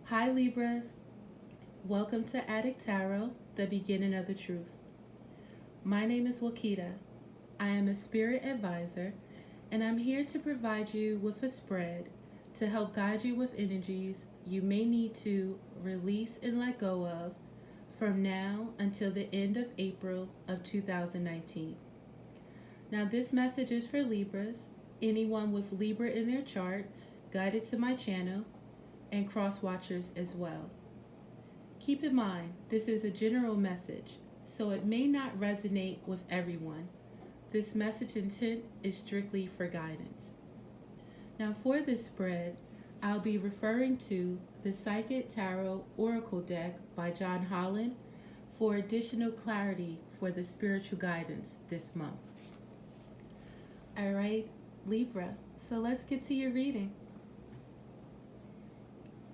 Hi Libras, welcome to Adik Tarot, the beginning of the truth. My name is Wakida. I am a spirit advisor, and I'm here to provide you with a spread to help guide you with energies you may need to release and let go of from now until the end of April of 2019. Now, this message is for Libras, anyone with Libra in their chart, guided to my channel, and cross watchers as well. Keep in mind, this is a general message, so it may not resonate with everyone. This message intent is strictly for guidance. Now, for this spread, I'll be referring to the Psychic Tarot Oracle deck by John Holland for additional clarity for the spiritual guidance this month. All right, Libra, so let's get to your reading.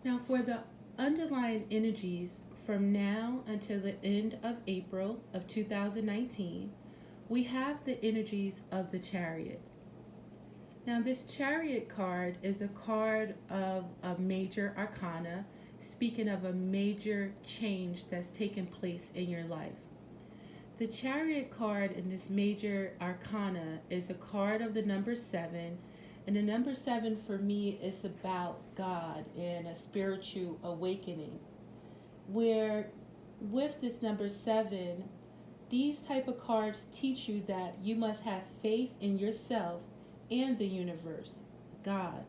Now, for the underlying energies from now until the end of April of 2019, we have the energies of the Chariot. Now, this Chariot card is a card of a major arcana, speaking of a major change that's taken place in your life. The Chariot card in this major arcana is a card of the number 7. And the number 7 for me is about God and a spiritual awakening. Where with this number 7, these type of cards teach you that you must have faith in yourself and the universe, God.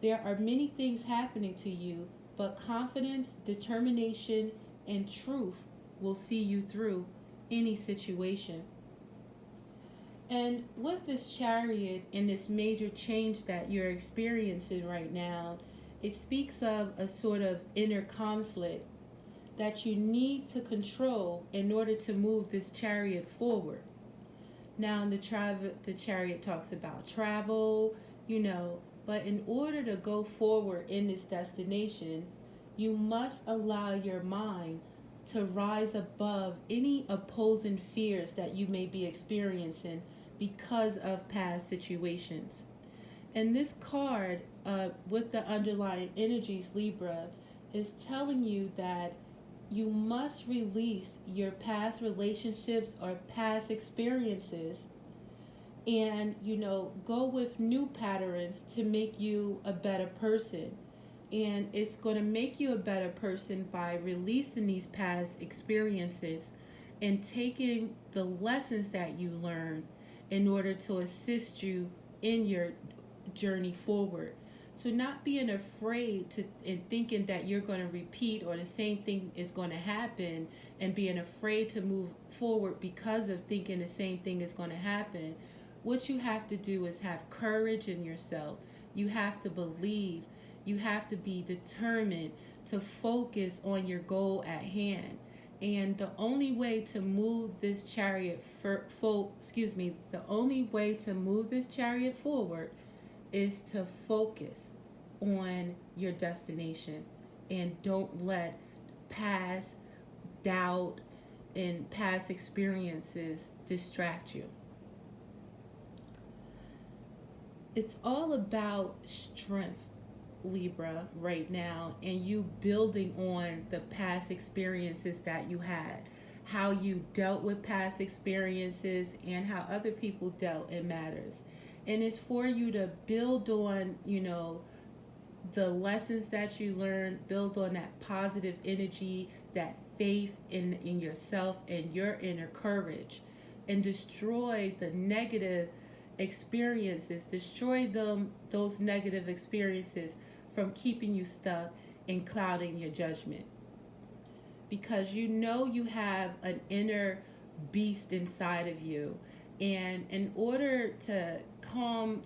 There are many things happening to you, but confidence, determination, and truth will see you through any situation. And with this Chariot and this major change that you're experiencing right now, it speaks of a sort of inner conflict that you need to control in order to move this Chariot forward. Now, the Chariot talks about travel, but in order to go forward in this destination, you must allow your mind to rise above any opposing fears that you may be experiencing because of past situations. And this card, with the underlying energies, Libra, is telling you that you must release your past relationships or past experiences and, go with new patterns to make you a better person. And it's going to make you a better person by releasing these past experiences and taking the lessons that you learned in order to assist you in your journey forward. So not being afraid and thinking that you're going to repeat or the same thing is going to happen and being afraid to move forward because of thinking the same thing is going to happen. What you have to do is have courage in yourself. You have to believe. You have to be determined to focus on your goal at hand. And the only way to move this Chariot the only way to move this Chariot forward is to focus on your destination and don't let past doubt and past experiences distract you. It's all about strength, Libra, right now, and you building on the past experiences that you had, how you dealt with past experiences and how other people dealt in matters. And it's for you to build on, the lessons that you learned, build on that positive energy, that faith in yourself and your inner courage, and destroy the negative experiences, destroy those negative experiences from keeping you stuck and clouding your judgment. Because you have an inner beast inside of you. And in order to calm,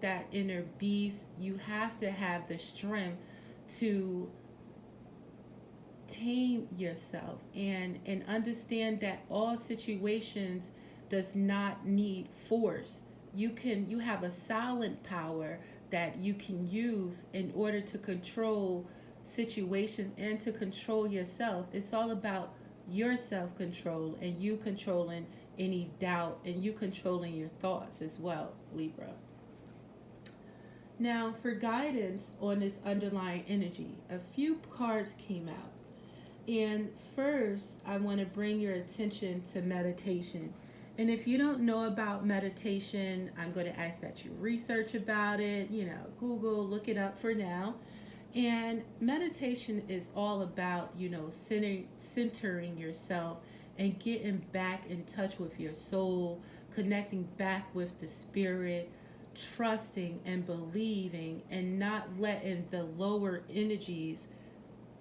that inner beast, you have to have the strength to tame yourself and understand that all situations does not need force. You have a silent power that you can use in order to control situations and to control yourself. It's all about your self-control and you controlling any doubt and you controlling your thoughts as well, Libra. Now, for guidance on this underlying energy, a few cards came out. And first, I want to bring your attention to meditation. And if you don't know about meditation, I'm going to ask that you research about it, Google, look it up for now. And meditation is all about, centering yourself and getting back in touch with your soul, connecting back with the spirit, trusting and believing, and not letting the lower energies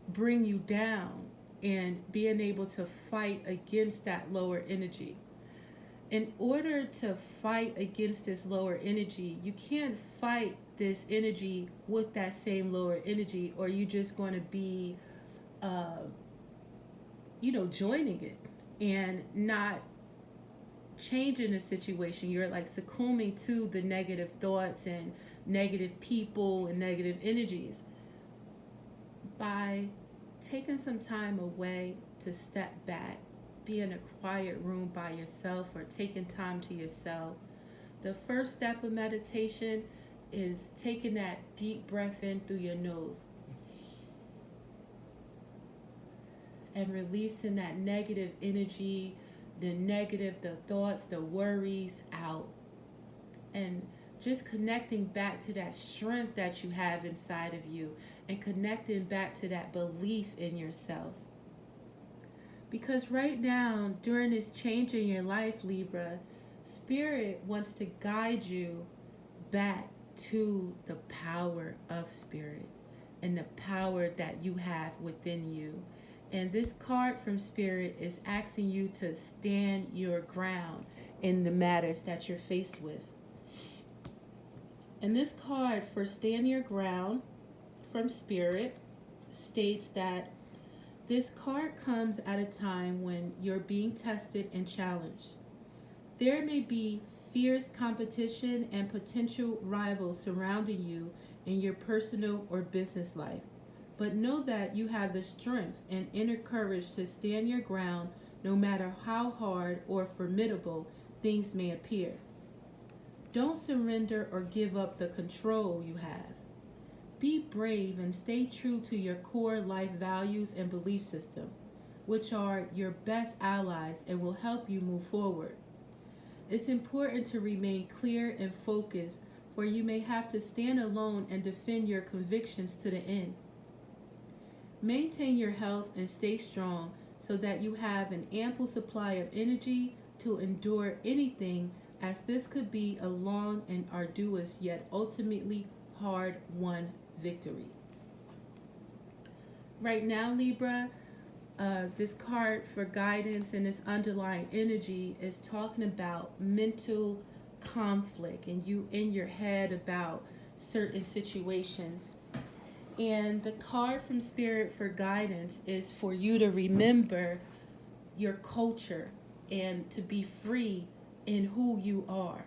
bring you down, and being able to fight against that lower energy. In order to fight against this lower energy, you can't fight this energy with that same lower energy, or you just going to be, joining it and not changing the situation. You're like succumbing to the negative thoughts and negative people and negative energies. By taking some time away to step back, be in a quiet room by yourself, or taking time to yourself. The first step of meditation is taking that deep breath in through your nose and releasing that negative energy, the thoughts, the worries out. And just connecting back to that strength that you have inside of you, and connecting back to that belief in yourself. Because right now, during this change in your life, Libra, Spirit wants to guide you back to the power of Spirit and the power that you have within you. And this card from Spirit is asking you to stand your ground in the matters that you're faced with. And this card for stand your ground from Spirit states that this card comes at a time when you're being tested and challenged. There may be fierce competition and potential rivals surrounding you in your personal or business life. But know that you have the strength and inner courage to stand your ground no matter how hard or formidable things may appear. Don't surrender or give up the control you have. Be brave and stay true to your core life values and belief system, which are your best allies and will help you move forward. It's important to remain clear and focused, for you may have to stand alone and defend your convictions to the end. Maintain your health and stay strong so that you have an ample supply of energy to endure anything, as this could be a long and arduous yet ultimately hard-won victory. Right now, Libra, this card for guidance and this underlying energy is talking about mental conflict and you in your head about certain situations. And the card from Spirit for guidance is for you to remember your culture and to be free in who you are.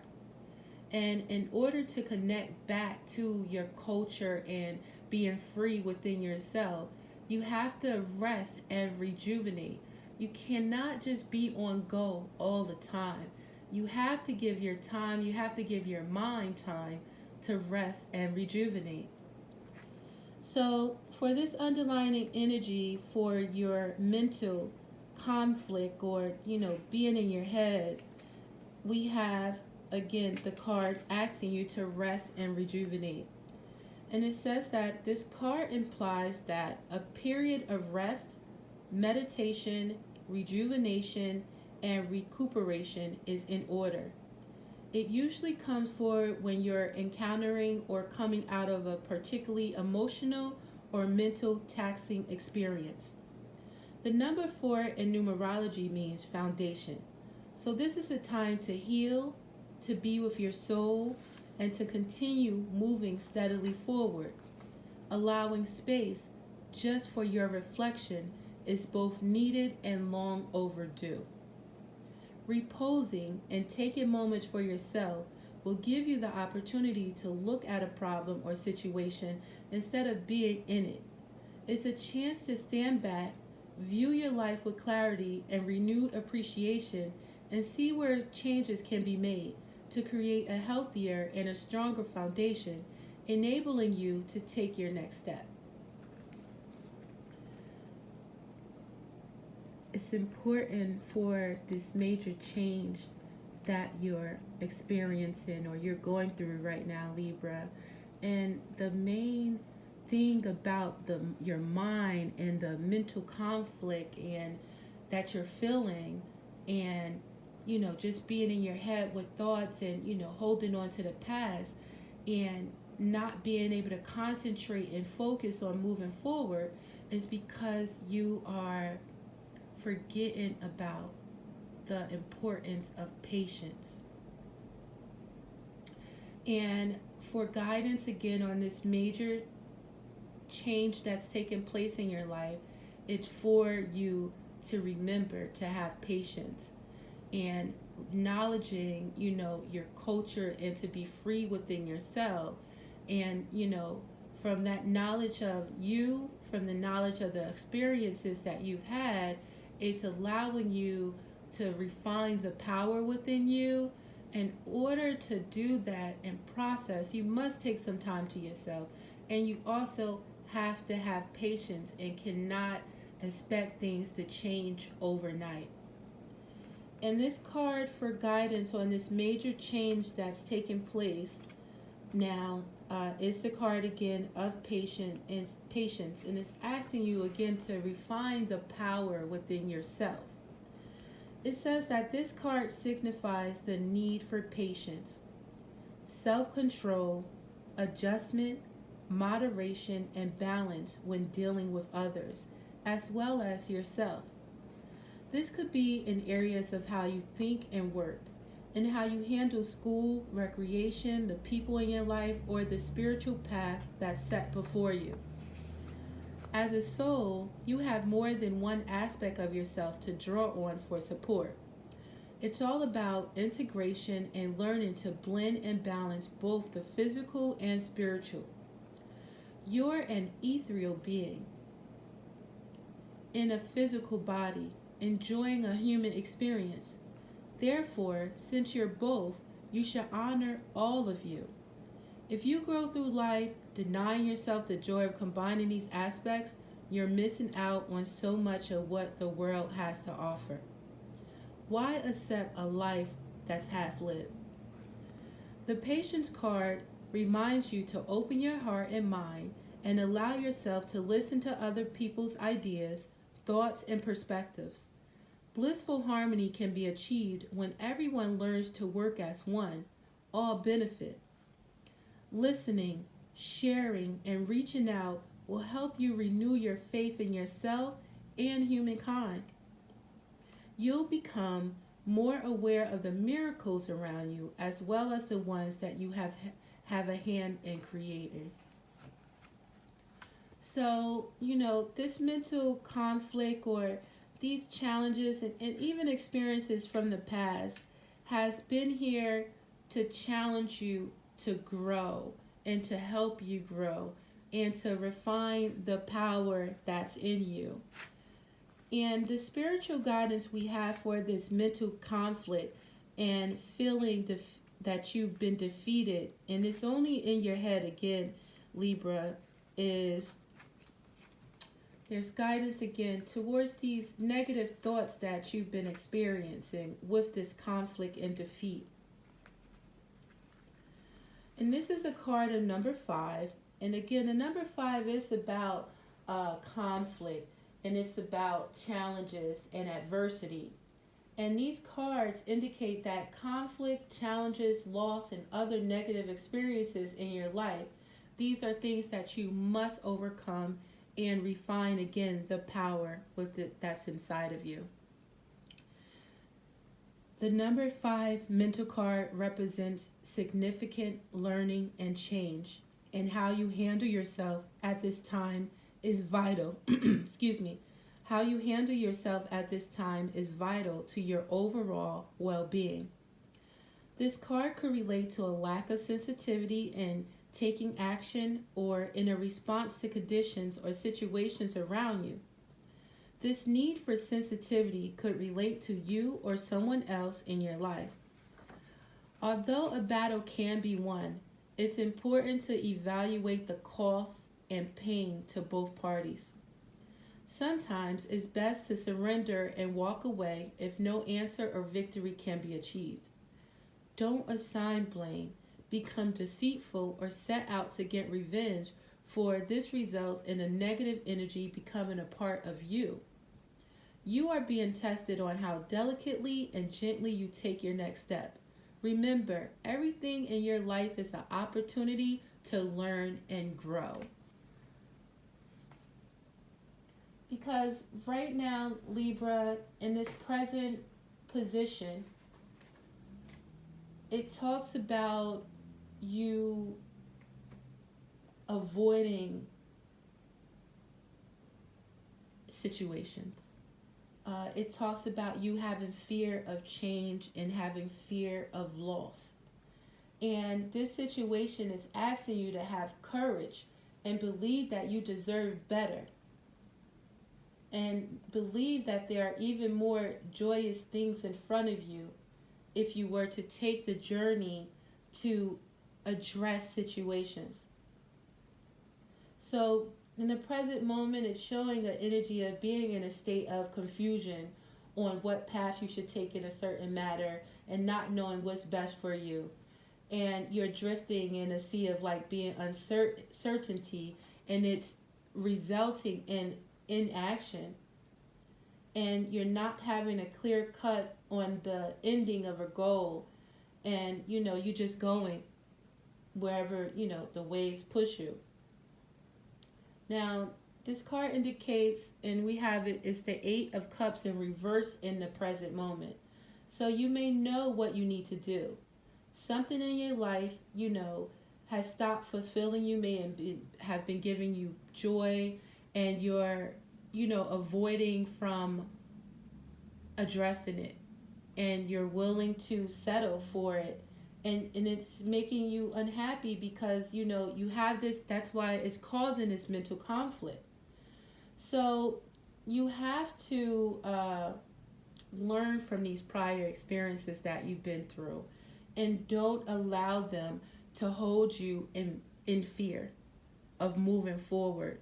And in order to connect back to your culture and being free within yourself, you have to rest and rejuvenate. You cannot just be on go all the time. You have to give your time, you have to give your mind time to rest and rejuvenate. So for this underlying energy for your mental conflict or, being in your head, we have, again, the card asking you to rest and rejuvenate. And it says that this card implies that a period of rest, meditation, rejuvenation, and recuperation is in order. It usually comes forward when you're encountering or coming out of a particularly emotional or mental taxing experience. The number 4 in numerology means foundation. So this is a time to heal, to be with your soul, and to continue moving steadily forward. Allowing space just for your reflection is both needed and long overdue. Reposing and taking moments for yourself will give you the opportunity to look at a problem or situation instead of being in it. It's a chance to stand back, view your life with clarity and renewed appreciation, and see where changes can be made to create a healthier and a stronger foundation enabling you to take your next step. It's important for this major change that you're experiencing or you're going through right now, Libra. And the main thing about your mind and the mental conflict and that you're feeling, and just being in your head with thoughts and holding on to the past and not being able to concentrate and focus on moving forward, is because you are forgetting about the importance of patience. And for guidance again on this major change that's taken place in your life, it's for you to remember to have patience and acknowledging, your culture, and to be free within yourself. And, from that knowledge of you, from the knowledge of the experiences that you've had, it's allowing you to refine the power within you. In order to do that and process, you must take some time to yourself. And you also have to have patience and cannot expect things to change overnight. And this card for guidance on this major change that's taken place now is the card again of patience, and it's asking you again to refine the power within yourself. It says that this card signifies the need for patience, self-control, adjustment, moderation, and balance when dealing with others, as well as yourself. This could be in areas of how you think and work, and how you handle school, recreation, the people in your life, or the spiritual path that's set before you. As a soul, you have more than one aspect of yourself to draw on for support. It's all about integration and learning to blend and balance both the physical and spiritual. You're an ethereal being in a physical body, enjoying a human experience. Therefore, since you're both, you should honor all of you. If you grow through life denying yourself the joy of combining these aspects, you're missing out on so much of what the world has to offer. Why accept a life that's half lived? The Patience card reminds you to open your heart and mind and allow yourself to listen to other people's ideas, thoughts, and perspectives. Blissful harmony can be achieved when everyone learns to work as one. All benefit. Listening, sharing, and reaching out will help you renew your faith in yourself and humankind. You'll become more aware of the miracles around you, as well as the ones that you have a hand in creating. So, this mental conflict or these challenges and even experiences from the past has been here to challenge you to grow and to help you grow and to refine the power that's in you. And the spiritual guidance we have for this mental conflict and feeling that you've been defeated, and it's only in your head again, Libra, is there's guidance again towards these negative thoughts that you've been experiencing with this conflict and defeat. And this is a card of number 5. And again, the number 5 is about conflict, and it's about challenges and adversity. And these cards indicate that conflict, challenges, loss, and other negative experiences in your life, these are things that you must overcome and refine again the power that's inside of you. The number 5 mental card represents significant learning and change, and how you handle yourself at this time is vital. Excuse me. How you handle yourself at this time is vital to your overall well-being. This card could relate to a lack of sensitivity in taking action or in a response to conditions or situations around you. This need for sensitivity could relate to you or someone else in your life. Although a battle can be won, It's important to evaluate the cost and pain to both parties. Sometimes it's best to surrender and walk away if no answer or victory can be achieved. Don't assign blame, become deceitful, or set out to get revenge, for this results in a negative energy becoming a part of you. You are being tested on how delicately and gently you take your next step. Remember, everything in your life is an opportunity to learn and grow. Because right now, Libra, in this present position, it talks about you avoiding situations. It talks about you having fear of change and having fear of loss. And this situation is asking you to have courage and believe that you deserve better. And believe that there are even more joyous things in front of you if you were to take the journey to address situations. So in the present moment, it's showing an energy of being in a state of confusion on what path you should take in a certain matter and not knowing what's best for you. And you're drifting in a sea of like being uncertainty, and it's resulting in inaction. And you're not having a clear cut on the ending of a goal, and you're just going wherever the waves push you. Now, this card indicates, and we have it's the Eight of Cups in reverse in the present moment. So you may know what you need to do. Something in your life, has stopped fulfilling you, have been giving you joy, and you're, avoiding from addressing it. And you're willing to settle for it. And it's making you unhappy because, you have this, that's why it's causing this mental conflict. So you have to learn from these prior experiences that you've been through, and don't allow them to hold you in fear of moving forward.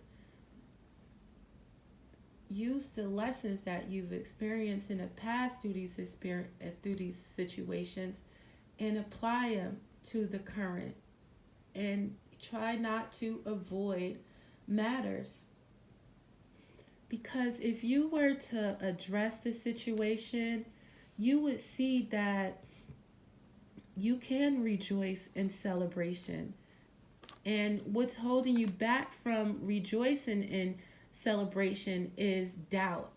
Use the lessons that you've experienced in the past through these situations and apply them to the current, and try not to avoid matters. Because if you were to address the situation, you would see that you can rejoice in celebration. And what's holding you back from rejoicing in celebration is doubt,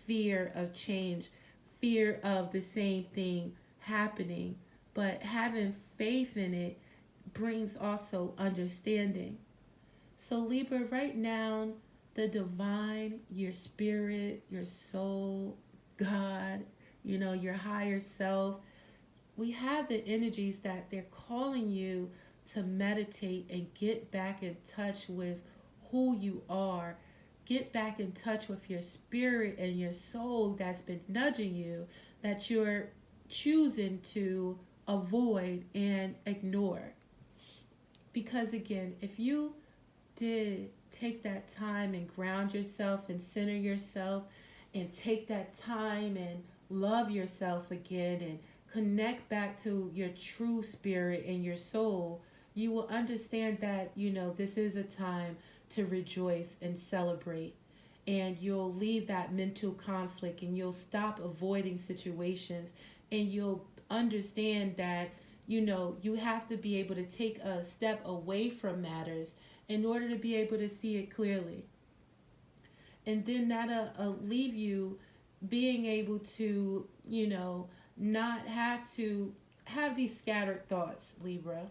fear of change, fear of the same thing happening. But having faith in it brings also understanding. So Libra, right now, the divine, your spirit, your soul, God, your higher self, we have the energies that they're calling you to meditate and get back in touch with who you are. Get back in touch with your spirit and your soul that's been nudging you, that you're choosing to avoid and ignore. Because again, if you did take that time and ground yourself and center yourself and take that time and love yourself again and connect back to your true spirit and your soul, you will understand that, this is a time to rejoice and celebrate. And you'll leave that mental conflict, and you'll stop avoiding situations, and you'll understand that, you have to be able to take a step away from matters in order to be able to see it clearly. And then that'll leave you being able to, not have to have these scattered thoughts, Libra.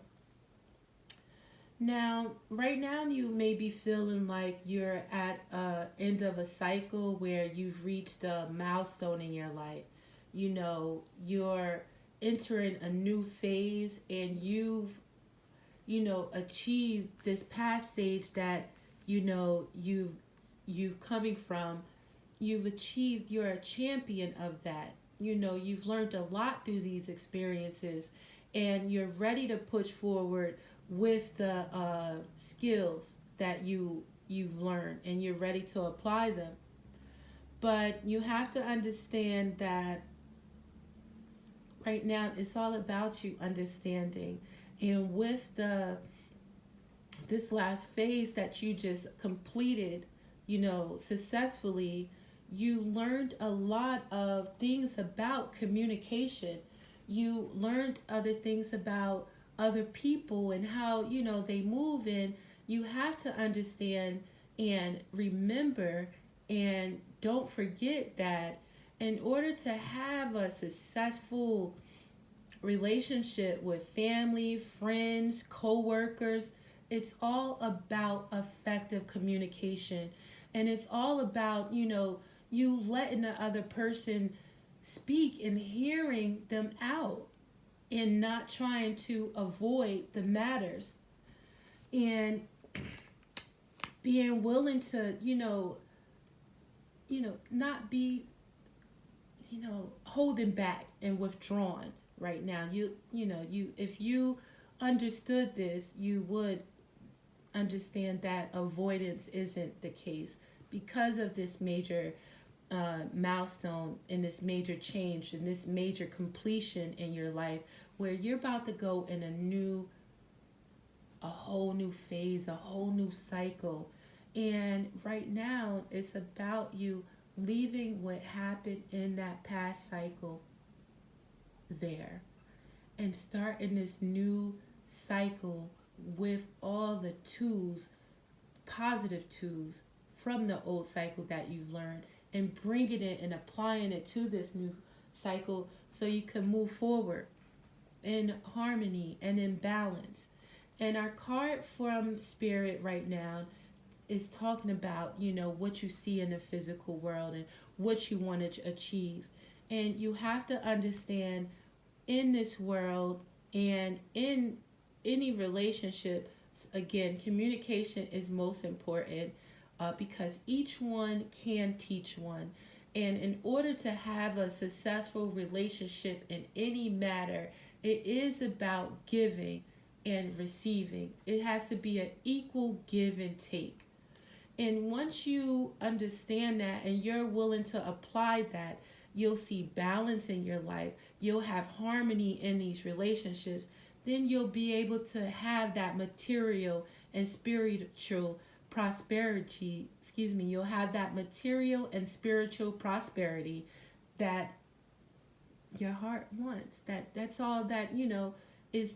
Now, right now you may be feeling like you're at the end of a cycle where you've reached a milestone in your life. You're entering a new phase, and you've, achieved this past stage that, you've coming from. You've achieved, you're a champion of that. You've learned a lot through these experiences, and you're ready to push forward with the skills that you've learned, and you're ready to apply them. But you have to understand that right now it's all about you understanding. And with the this last phase that you just completed, successfully, you learned a lot of things about communication. You learned other things about other people and how, they move. And you have to understand and remember, and don't forget that in order to have a successful relationship with family, friends, co-workers, it's all about effective communication. And it's all about, you letting the other person speak and hearing them out, and not trying to avoid the matters, and being willing to, not be, holding back and withdrawn right now. You if you understood this, you would understand that avoidance isn't the case because of this major milestone and this major change and this major completion in your life, where you're about to go in a whole new phase, a whole new cycle. And right now it's about you leaving what happened in that past cycle there, and starting this new cycle with all the tools, positive tools from the old cycle that you've learned, and bringing it and applying it to this new cycle so you can move forward in harmony and in balance. And our card from Spirit right now is talking about, what you see in the physical world and what you want to achieve. And you have to understand, in this world and in any relationship, again, communication is most important, because each one can teach one. And in order to have a successful relationship in any matter, it is about giving and receiving. It has to be an equal give and take. And once you understand that and you're willing to apply that, you'll see balance in your life. You'll have harmony in these relationships. Then you'll be able to have that material and spiritual prosperity. You'll have that material and spiritual prosperity that your heart wants. That's all that, is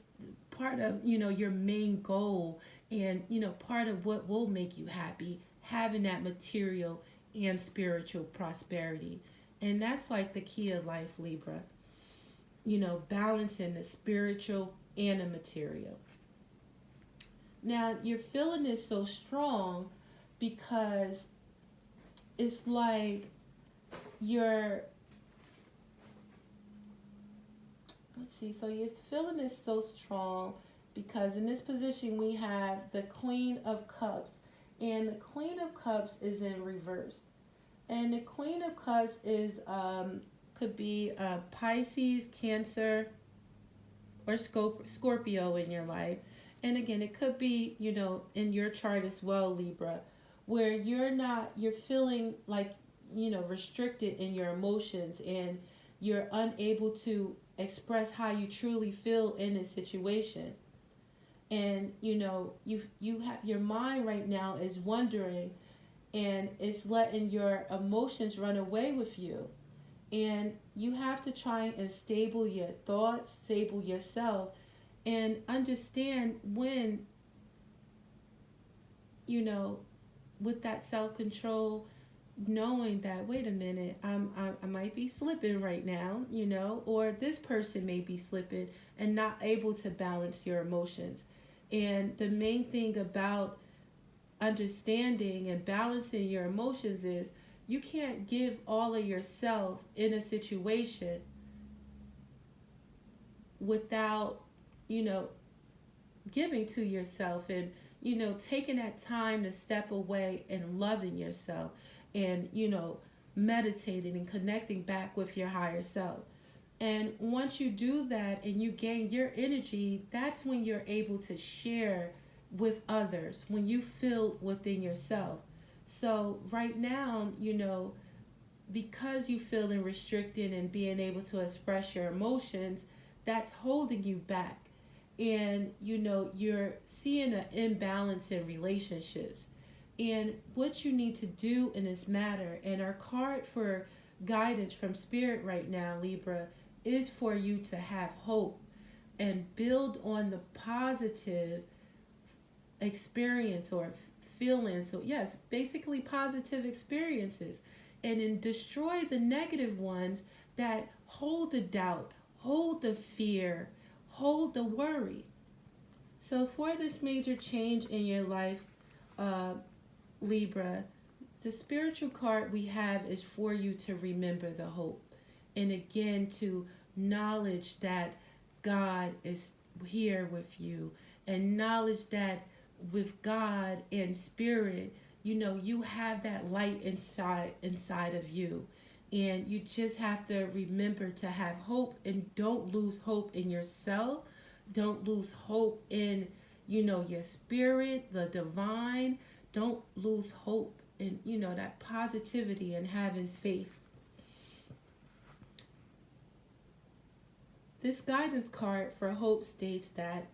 part of, your main goal, and, part of what will make you happy, having that material and spiritual prosperity. And that's like the key of life, Libra. Balancing the spiritual and the material. Now, you're feeling this so strong because it's like you're, so you're feeling this so strong because in this position we have the Queen of Cups, and the Queen of Cups is in reverse. And the Queen of Cups is could be Pisces, Cancer, or Scorpio in your life. And again, it could be, in your chart as well, Libra, where you're feeling like, restricted in your emotions, and you're unable to express how you truly feel in a situation. And, you have your mind right now is wondering, and it's letting your emotions run away with you. And you have to try and stable your thoughts, stable yourself, and understand when, with that self-control, knowing that, wait a minute, I might be slipping right now, or this person may be slipping and not able to balance your emotions. And the main thing about understanding and balancing your emotions is you can't give all of yourself in a situation without, giving to yourself, and, taking that time to step away and loving yourself, and, meditating and connecting back with your higher self. And once you do that and you gain your energy, that's when you're able to share with others, when you feel within yourself. So right now, because you feeling restricted and being able to express your emotions, that's holding you back. And you're seeing an imbalance in relationships. And what you need to do in this matter, and our card for guidance from spirit right now, Libra, is for you to have hope and build on the positive experience or feelings. So yes, basically positive experiences, and then destroy the negative ones that hold the doubt, hold the fear, hold the worry. So for this major change in your life, uh, Libra, the spiritual card we have is for you to remember the hope, and again to knowledge that God is here with you, and knowledge that with God and spirit, you have that light inside of you. And you just have to remember to have hope, and don't lose hope in yourself. Don't lose hope in, your spirit, the divine. Don't lose hope in, that positivity and having faith. This guidance card for hope states that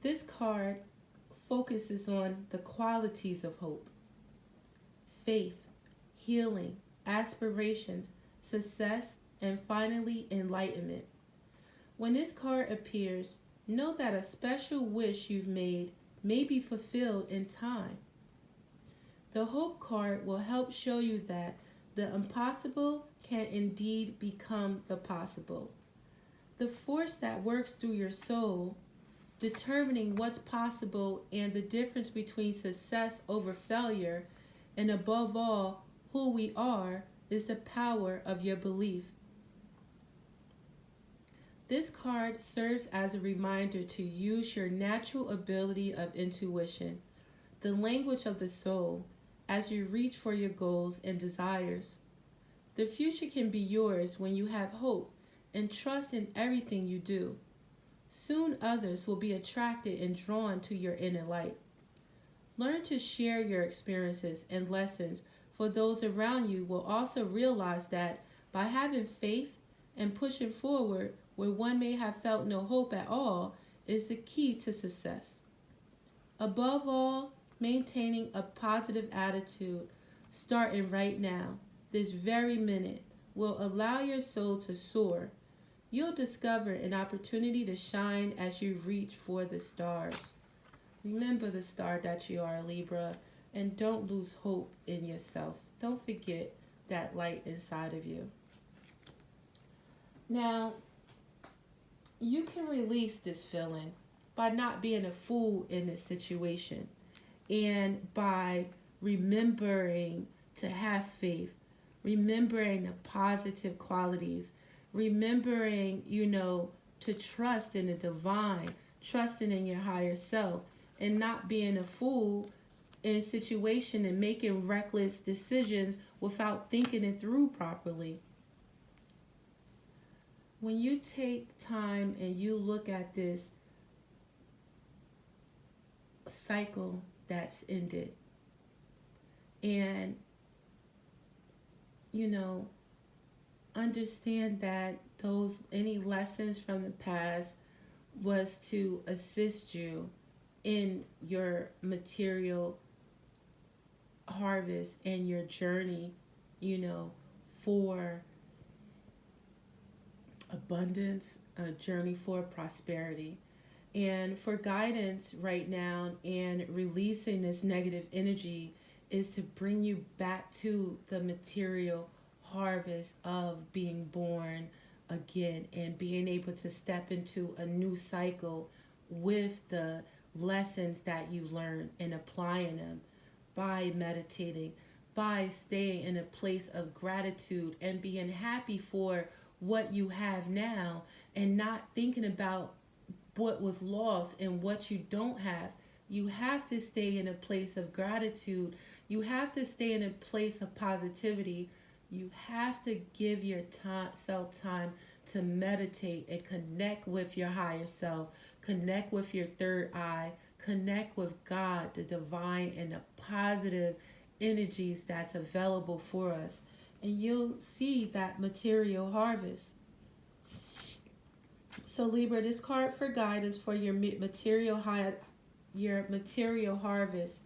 this card focuses on the qualities of hope: faith, healing, aspirations, success, and finally enlightenment. When this card appears, know that a special wish you've made may be fulfilled in time. The hope card will help show you that the impossible can indeed become the possible. The force that works through your soul, determining what's possible and the difference between success over failure, and above all, who we are, is the power of your belief. This card serves as a reminder to use your natural ability of intuition, the language of the soul, as you reach for your goals and desires. The future can be yours when you have hope and trust in everything you do. Soon others will be attracted and drawn to your inner light. Learn to share your experiences and lessons, for those around you will also realize that by having faith and pushing forward where one may have felt no hope at all is the key to success. Above all, maintaining a positive attitude, starting right now, this very minute, will allow your soul to soar. You'll discover an opportunity to shine as you reach for the stars. Remember the star that you are, Libra, and don't lose hope in yourself. Don't forget that light inside of you. Now, you can release this feeling by not being a fool in this situation, and by remembering to have faith, remembering the positive qualities, remembering, to trust in the divine, trusting in your higher self, and not being a fool in a situation and making reckless decisions without thinking it through properly. When you take time and you look at this cycle that's ended, and understand that those any lessons from the past was to assist you in your material harvest and your journey, for abundance, a journey for prosperity. And for guidance right now and releasing this negative energy is to bring you back to the material harvest of being born again and being able to step into a new cycle with the lessons that you learned and applying them by meditating, by staying in a place of gratitude and being happy for what you have now, and not thinking about what was lost and what you don't have. You have to stay in a place of gratitude. You have to stay in a place of positivity. You have to give your self time to meditate and connect with your higher self, connect with your third eye, connect with God, the divine, and the positive energies that's available for us. And you'll see that material harvest. So Libra, this card for guidance for your material harvest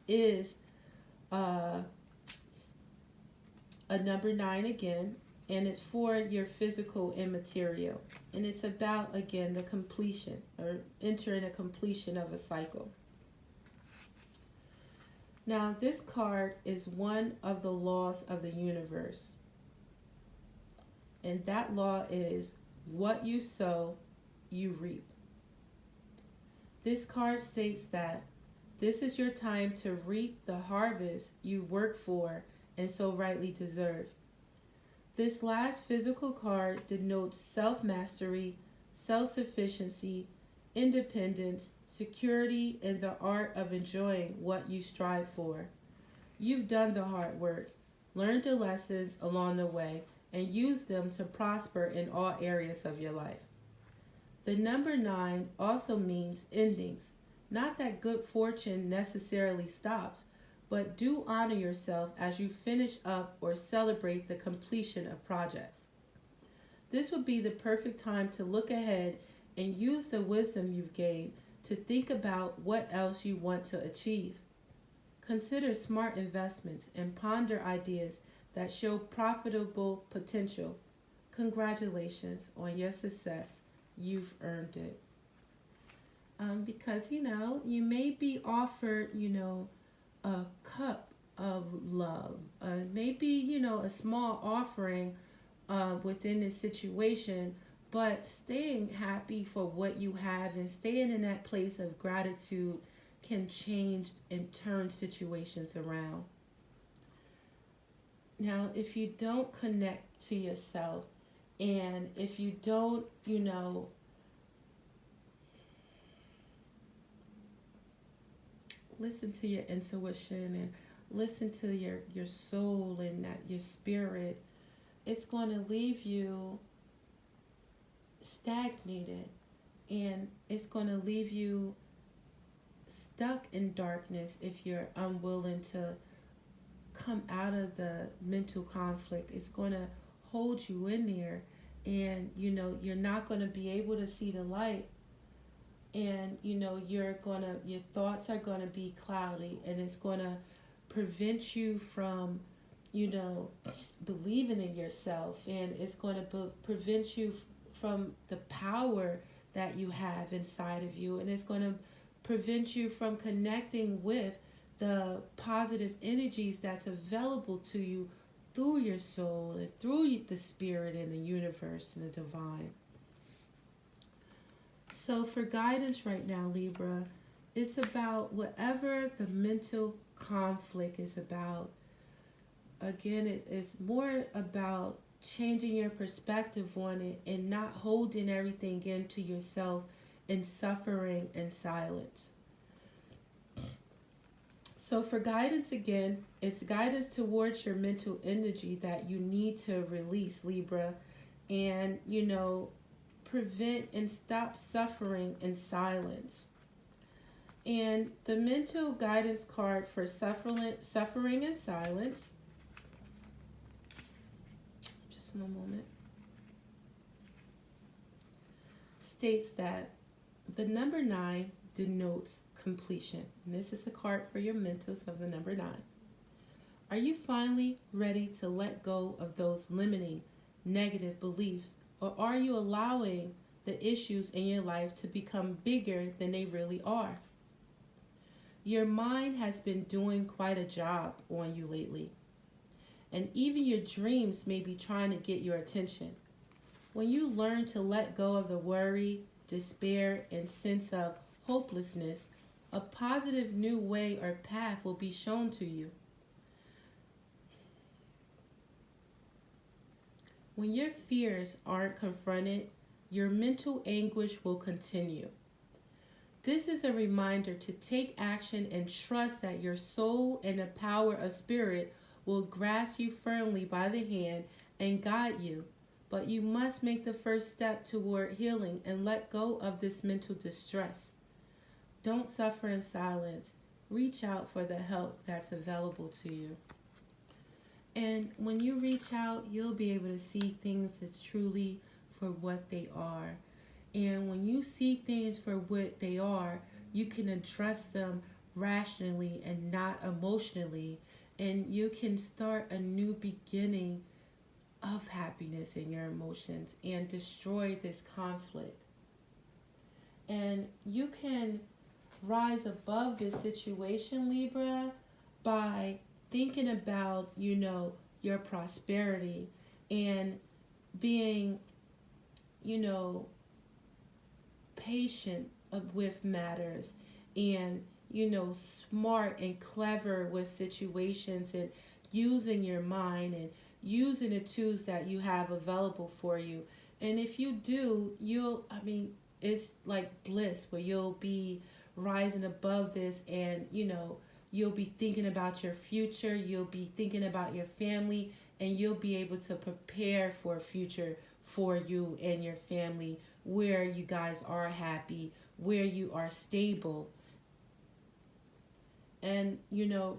is a number 9 again, and it's for your physical and material. And it's about, again, the completion or entering a completion of a cycle. Now, this card is one of the laws of the universe. And that law is what you sow, you reap. This card states that this is your time to reap the harvest you work for and so rightly deserve. This last physical card denotes self-mastery, self-sufficiency, independence, security, and the art of enjoying what you strive for. You've done the hard work, learned the lessons along the way, and used them to prosper in all areas of your life. The number 9 also means endings. Not that good fortune necessarily stops, but do honor yourself as you finish up or celebrate the completion of projects. This would be the perfect time to look ahead and use the wisdom you've gained to think about what else you want to achieve. Consider smart investments and ponder ideas that show profitable potential. Congratulations on your success. You've earned it. Because, you may be offered, a cup of love, maybe, a small offering within this situation, but staying happy for what you have and staying in that place of gratitude can change and turn situations around. Now, if you don't connect to yourself, and if you don't, listen to your intuition and listen to your soul and that your spirit, it's going to leave you stagnated, and it's going to leave you stuck in darkness if you're unwilling to come out of the mental conflict. It's going to hold you in there, and you're not going to be able to see the light, and your thoughts are going to be cloudy, and it's going to prevent you from believing in yourself, and it's going to prevent you from the power that you have inside of you, and it's going to prevent you from connecting with the positive energies that's available to you through your soul and through the spirit and the universe and the divine. So for guidance right now, Libra, it's about whatever the mental conflict is about. Again, it is more about changing your perspective on it and not holding everything into yourself and suffering in silence. So for guidance, again, it's guidance towards your mental energy that you need to release, Libra, and, prevent and stop suffering in silence. And the mental guidance card for suffering in silence, just one moment, states that the number 9 denotes completion. And this is a card for your mentals of the number 9. Are you finally ready to let go of those limiting negative beliefs, or are you allowing the issues in your life to become bigger than they really are? Your mind has been doing quite a job on you lately, and even your dreams may be trying to get your attention. When you learn to let go of the worry, despair, and sense of hopelessness, a positive new way or path will be shown to you. When your fears aren't confronted, your mental anguish will continue. This is a reminder to take action and trust that your soul and the power of spirit will grasp you firmly by the hand and guide you. but you must make the first step toward healing and let go of this mental distress. Don't suffer in silence. Reach out for the help that's available to you. And when you reach out, you'll be able to see things as truly for what they are. And when you see things for what they are, you can address them rationally and not emotionally. And you can start a new beginning of happiness in your emotions and destroy this conflict. And you can rise above this situation, Libra, by thinking about, your prosperity and being, you know, patient with matters and, smart and clever with situations and using your mind and using the tools that you have available for you. And if you do, it's like bliss where you'll be rising above this and, you'll be thinking about your future, you'll be thinking about your family, and you'll be able to prepare for a future for you and your family where you guys are happy, where you are stable. And,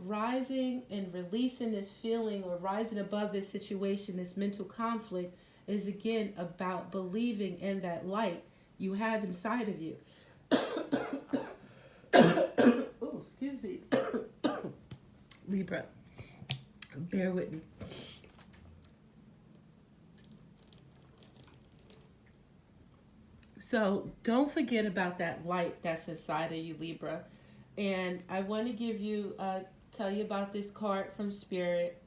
rising and releasing this feeling or rising above this situation, this mental conflict, is again about believing in that light you have inside of you. Oh, excuse me. Libra, bear with me. So don't forget about that light that's inside of you, Libra. And I want to tell you about this card from Spirit.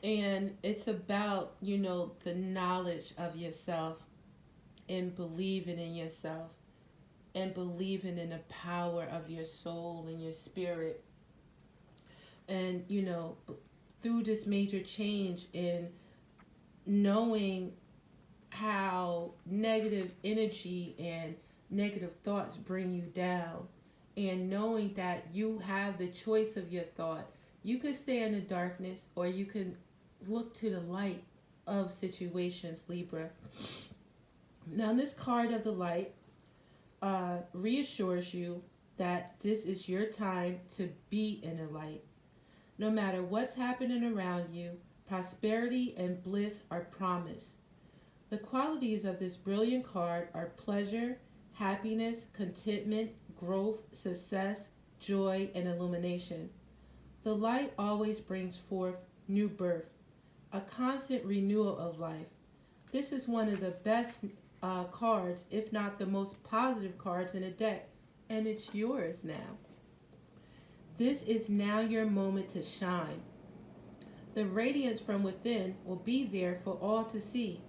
And it's about, the knowledge of yourself and believing in yourself and believing in the power of your soul and your spirit. And, through this major change in knowing how negative energy and negative thoughts bring you down, and knowing that you have the choice of your thought. You could stay in the darkness or you can look to the light of situations, Libra. Now, this card of the light reassures you that this is your time to be in the light. No matter what's happening around you, prosperity and bliss are promised. The qualities of this brilliant card are pleasure, happiness, contentment, growth, success, joy, and illumination. The light always brings forth new birth, a constant renewal of life. This is one of the best cards, if not the most positive cards in the deck, and it's yours now. This is now your moment to shine. The radiance from within will be there for all to see.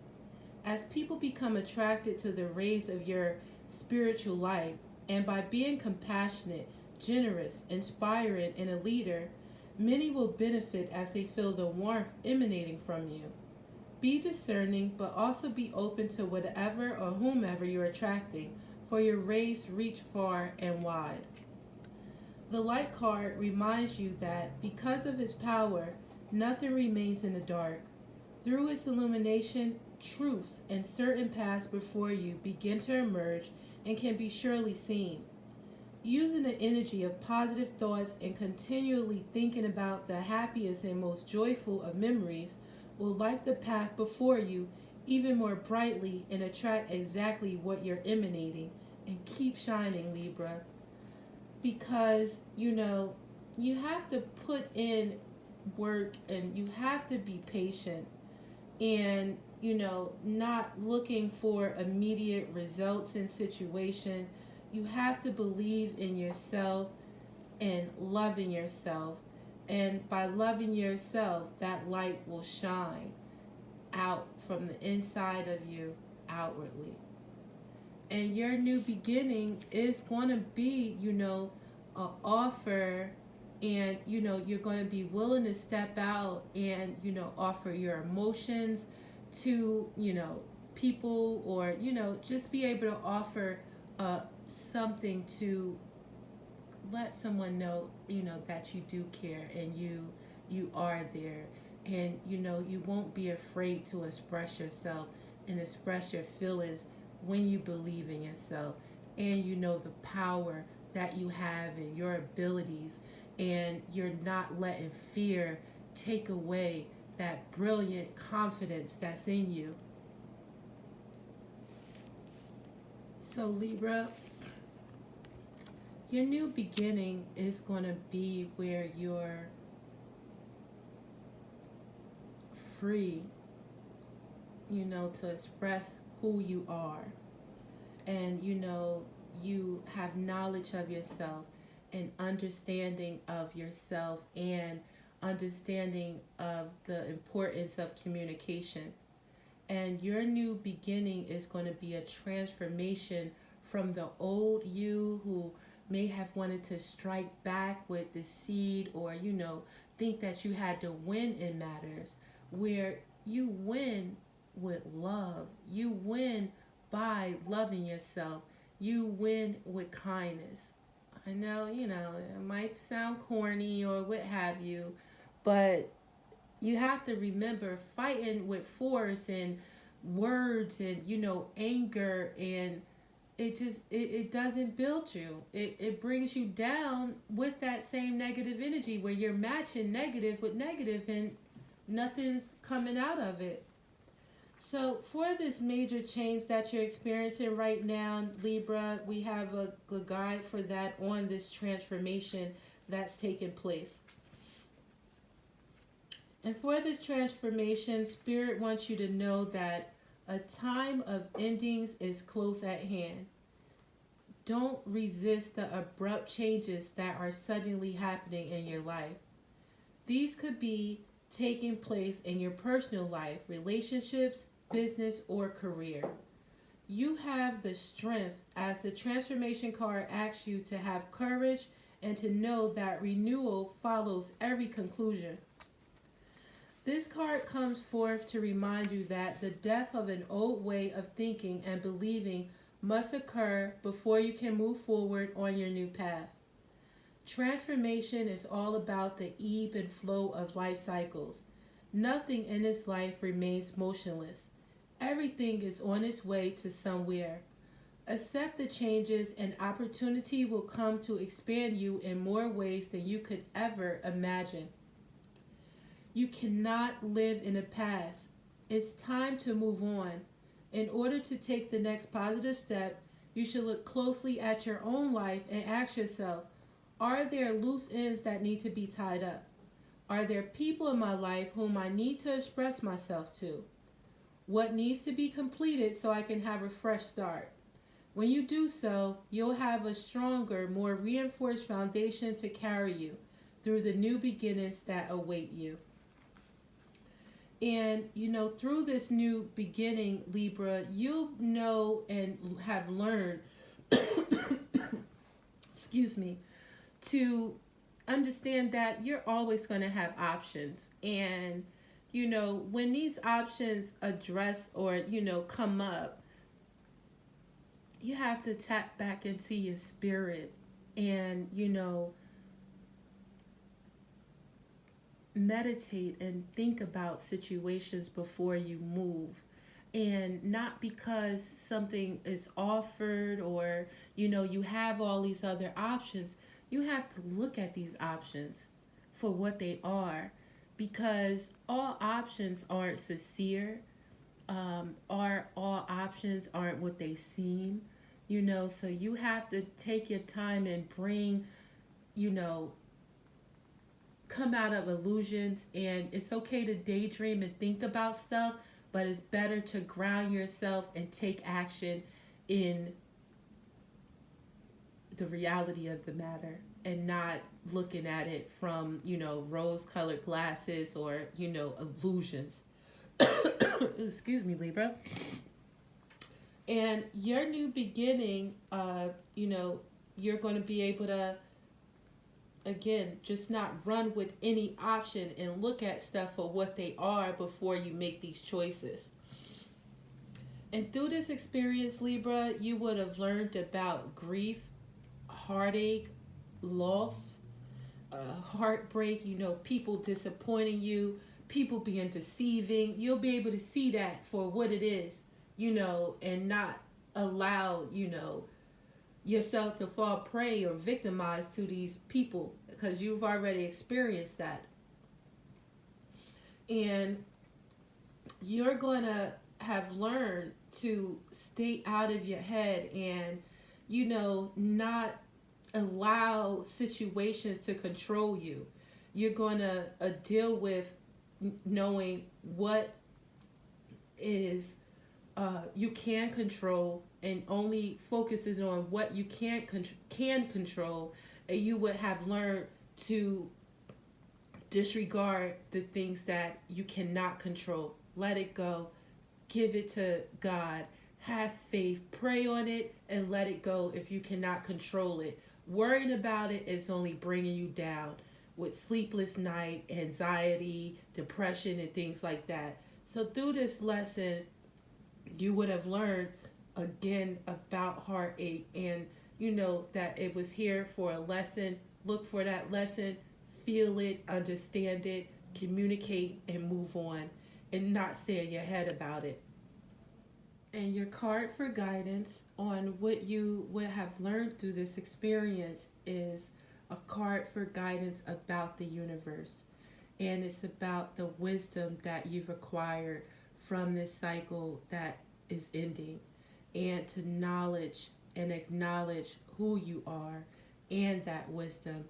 As people become attracted to the rays of your spiritual light, and by being compassionate, generous, inspiring, and a leader, many will benefit as they feel the warmth emanating from you. Be discerning, but also be open to whatever or whomever you're attracting, for your rays reach far and wide. The light card reminds you that because of its power, nothing remains in the dark. Through its illumination, truths and certain paths before you begin to emerge and can be surely seen. Using the energy of positive thoughts and continually thinking about the happiest and most joyful of memories will light the path before you even more brightly and attract exactly what you're emanating. And keep shining, Libra. Because, you have to put in work and you have to be patient and, not looking for immediate results in situation. You have to believe in yourself and loving yourself. And by loving yourself, that light will shine out from the inside of you outwardly. And your new beginning is going to be, an offer, and, you're going to be willing to step out and, offer your emotions to, people, or, just be able to offer something to let someone know, that you do care and you are there. And you won't be afraid to express yourself and express your feelings when you believe in yourself, and the power that you have and your abilities, and you're not letting fear take away that brilliant confidence that's in you. So, Libra, your new beginning is going to be where you're free, to express who you are. And, you have knowledge of yourself and understanding of yourself and understanding of the importance of communication. And your new beginning is going to be a transformation from the old you who may have wanted to strike back with deceit, or think that you had to win in matters, where you win with love. You win by loving yourself. You win with kindness. I know, it might sound corny or what have you, but you have to remember, fighting with force and words and anger, and it doesn't build you. It brings you down with that same negative energy, where you're matching negative with negative and nothing's coming out of it. So for this major change that you're experiencing right now, Libra, we have a guide for that on this transformation that's taking place. And for this transformation, Spirit wants you to know that a time of endings is close at hand. Don't resist the abrupt changes that are suddenly happening in your life. These could be taking place in your personal life, relationships, business, or career. You have the strength, as the transformation card asks you to have courage and to know that renewal follows every conclusion. This card comes forth to remind you that the death of an old way of thinking and believing must occur before you can move forward on your new path. Transformation is all about the ebb and flow of life cycles. Nothing in this life remains motionless. Everything is on its way to somewhere. Accept the changes, and opportunity will come to expand you in more ways than you could ever imagine. You cannot live in the past. It's time to move on. In order to take the next positive step, you should look closely at your own life and ask yourself, are there loose ends that need to be tied up? Are there people in my life whom I need to express myself to? What needs to be completed so I can have a fresh start? When you do so, you'll have a stronger, more reinforced foundation to carry you through the new beginnings that await you. And, through this new beginning, Libra, you'll know and have learned, excuse me, to understand that you're always going to have options. And, when these options address or, come up, you have to tap back into your spirit and, meditate and think about situations before you move. And not because something is offered or, you have all these other options. You have to look at these options for what they are, because all options aren't sincere. All options aren't what they seem, so you have to take your time and bring, come out of illusions. And it's okay to daydream and think about stuff, but it's better to ground yourself and take action in the reality of the matter, and not looking at it from, rose colored glasses or, illusions. Excuse me, Libra. And your new beginning, you're going to be able to, again, just not run with any option and look at stuff for what they are before you make these choices. And through this experience, Libra, you would have learned about grief, heartache, loss, heartbreak, people disappointing you, people being deceiving. You'll be able to see that for what it is, and not allow, yourself to fall prey or victimized to these people, because you've already experienced that. And you're going to have learned to stay out of your head and, not allow situations to control you. You're going to deal with knowing what is you can control, and only focuses on what you can control, and you would have learned to disregard the things that you cannot control. Let it go. Give it to God. Have faith. Pray on it and let it go if you cannot control it. Worrying about it is only bringing you down with sleepless night, anxiety, depression, and things like that. So through this lesson, you would have learned again about heartache, and that it was here for a lesson. Look for that lesson, feel it, understand it, communicate, and move on, and not stay in your head about it. And your card for guidance on what you would have learned through this experience is a card for guidance about the universe. And it's about the wisdom that you've acquired from this cycle that is ending, and to knowledge and acknowledge who you are and that wisdom,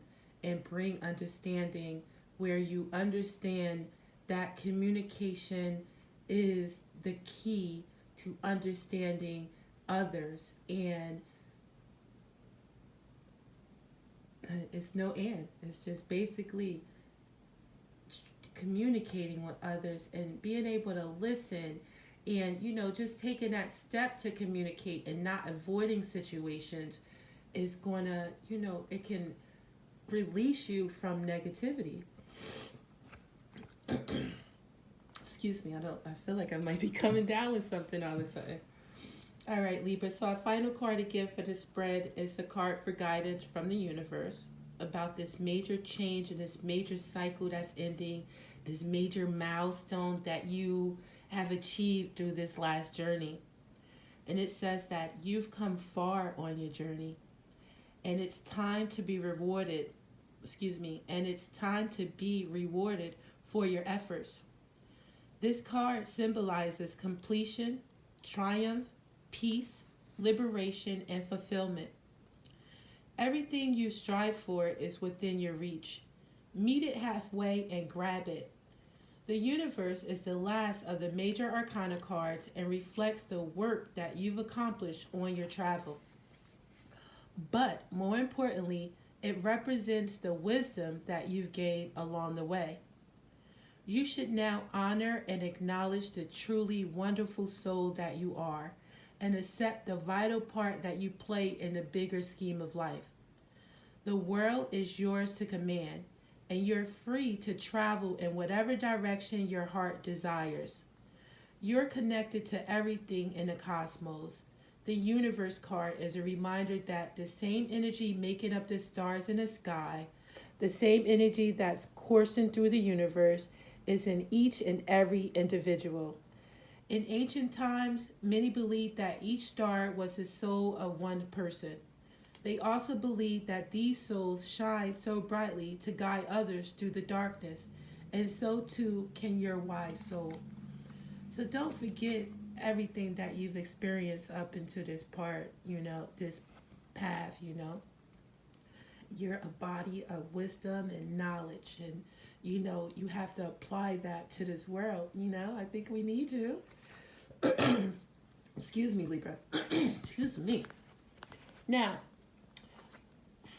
and bring understanding where you understand that communication is the key to understanding others. And it's no and. It's just basically communicating with others and being able to listen, and just taking that step to communicate and not avoiding situations is going to, it can release you from negativity. Excuse me, I feel like I might be coming down with something all of a sudden. All right, Libra. So our final card again for the spread is the card for guidance from the universe about this major change and this major cycle that's ending, this major milestone that you have achieved through this last journey. And it says that you've come far on your journey, and it's time to be rewarded. And it's time to be rewarded for your efforts. This card symbolizes completion, triumph, peace, liberation, and fulfillment. Everything you strive for is within your reach. Meet it halfway and grab it. The universe is the last of the major arcana cards and reflects the work that you've accomplished on your travel. But more importantly, it represents the wisdom that you've gained along the way. You should now honor and acknowledge the truly wonderful soul that you are, and accept the vital part that you play in the bigger scheme of life. The world is yours to command, and you're free to travel in whatever direction your heart desires. You're connected to everything in the cosmos. The universe card is a reminder that the same energy making up the stars in the sky, the same energy that's coursing through the universe, is in each and every individual. In ancient times, many believed that each star was the soul of one person. They also believed that these souls shine so brightly to guide others through the darkness, and so too can your wise soul. So don't forget everything that you've experienced up into this part, this path, You're a body of wisdom and knowledge, and you have to apply that to this world. I think we need you. Excuse me, Libra. Excuse me. Now,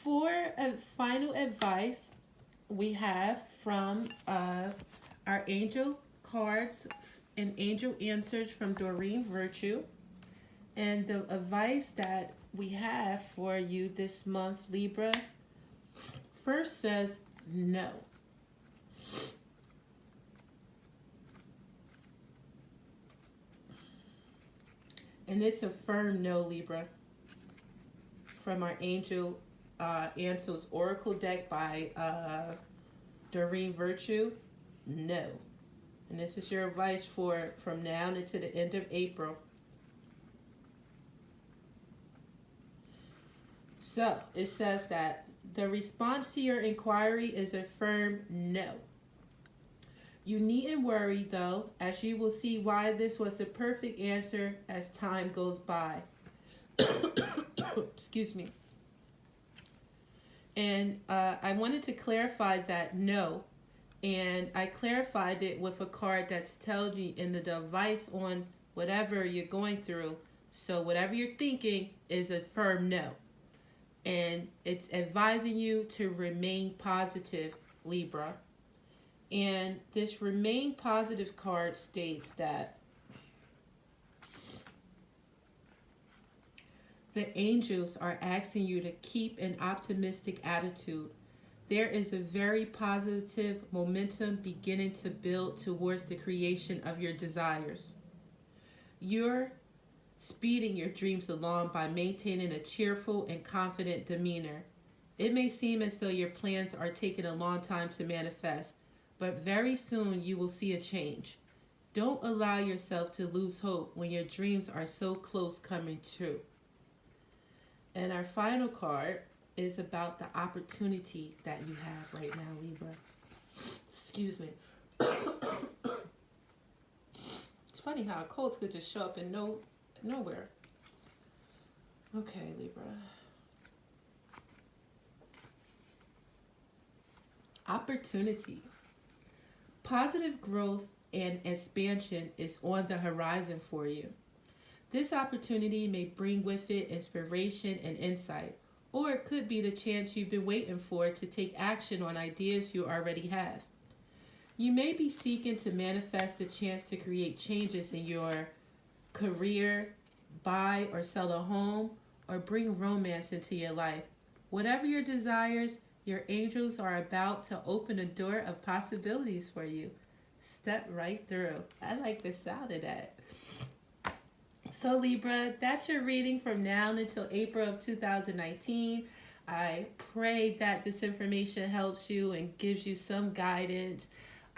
for a final advice, we have from our angel cards and angel answers from Doreen Virtue. And the advice that we have for you this month, Libra, first says no. And it's a firm no, Libra, from our angel Ansels Oracle deck by Doreen Virtue. No. And this is your advice for from now until the end of April. So it says that the response to your inquiry is a firm no. You needn't worry though, as you will see why this was the perfect answer as time goes by. Excuse me. And I wanted to clarify that no. And I clarified it with a card that's telling you in the device on whatever you're going through. So whatever you're thinking is a firm no. And it's advising you to remain positive, Libra. And this remain positive card states that the angels are asking you to keep an optimistic attitude. There is a very positive momentum beginning to build towards the creation of your desires. You're speeding your dreams along by maintaining a cheerful and confident demeanor. It may seem as though your plans are taking a long time to manifest, but very soon you will see a change. Don't allow yourself to lose hope when your dreams are so close coming true. And our final card is about the opportunity that you have right now, Libra. Excuse me. It's funny how a cold could just show up in nowhere. Okay, Libra. Opportunity. Positive growth and expansion is on the horizon for you. This opportunity may bring with it inspiration and insight, or it could be the chance you've been waiting for to take action on ideas you already have. You may be seeking to manifest the chance to create changes in your career, buy or sell a home, or bring romance into your life. Whatever your desires, your angels are about to open a door of possibilities for you. Step right through. I like the sound of that. So Libra, that's your reading from now until April of 2019. I pray that this information helps you and gives you some guidance.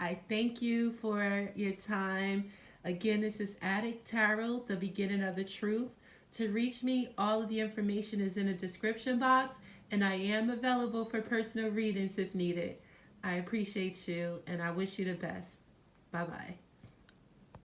I thank you for your time. Again, this is Adik Tarot, the beginning of the truth. To reach me, all of the information is in the description box, and I am available for personal readings if needed. I appreciate you, and I wish you the best. Bye-bye.